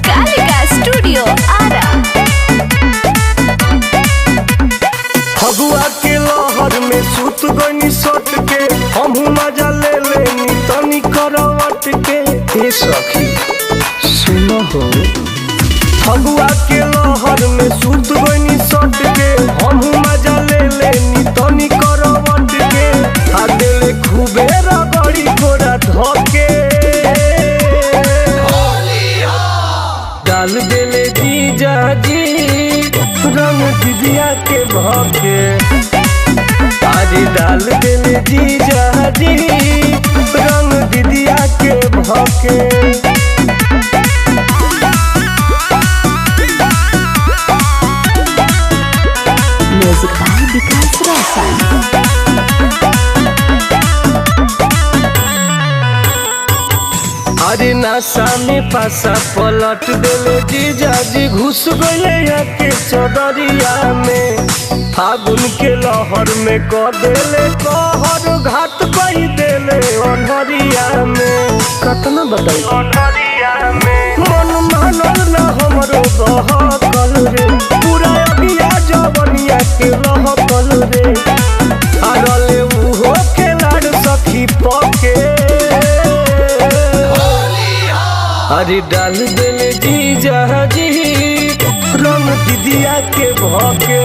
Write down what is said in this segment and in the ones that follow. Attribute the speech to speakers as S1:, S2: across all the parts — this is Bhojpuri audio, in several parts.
S1: कालिका स्टूडियो आरा।
S2: फगुआ के लहर में सुत गनी सट के हमहू मजा ले लेनी तनी करवट के। हे सखी सुनो हो, फगुआ के लहर में सुत गनी सट के हमहू मजा ले लेनी तनी करवट के। आ दिले खूबे रगड़ी गोरा धके डाल देले जीजा जी रंग दिदिया के भके। अरे डाल देले जीजा जी रंग दिदिया के भके।
S1: म्यूजिक बाय विकास रोशन।
S2: अरे नासा में पासा पलट देले जीजा जी घुस गए के चौदरिया में। फागुन के लहर में क देले कहर घाट कई देले अनहरिया में। कतना बताई अनहरिया में मन मानल ना हमरो बहकल रे। पूरा अगिया जवनिया के लहकल रे। हारले उहो के लाड सखी पके। अरे डाल देले जीजा जी रंग दिदिया के भके।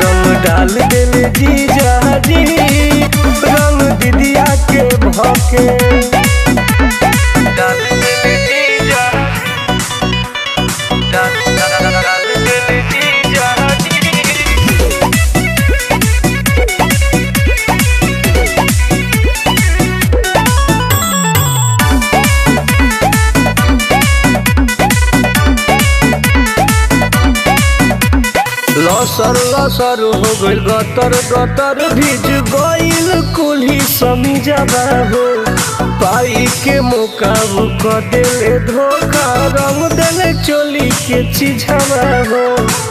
S2: रंग डाल देले जीजा जी रंग दिदिया के भके। डाल देले जीजा डाल देले जीजा जी। लसर लसर हो गइल गतर गतर भीज गइल कुल्ही समीजवा हो। पाई के मौका क देले धोखा रंग देले चोली के चिझवा हो।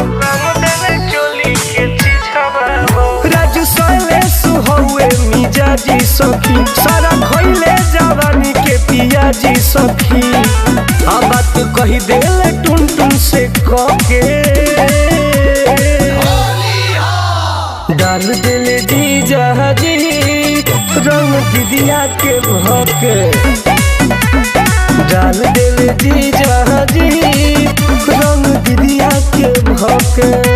S2: रंग देले चोली के चिझवा हो। राजू सैलेश हौवे मिजाजी सखी सारा खइले जवानी के पियाजी सखी। आ बात कही देले टुन टुन से कके। डाल देले जीजा जी रंग दिदिया के भके। डाल देले जीजा जी रंग दिदिया के भके।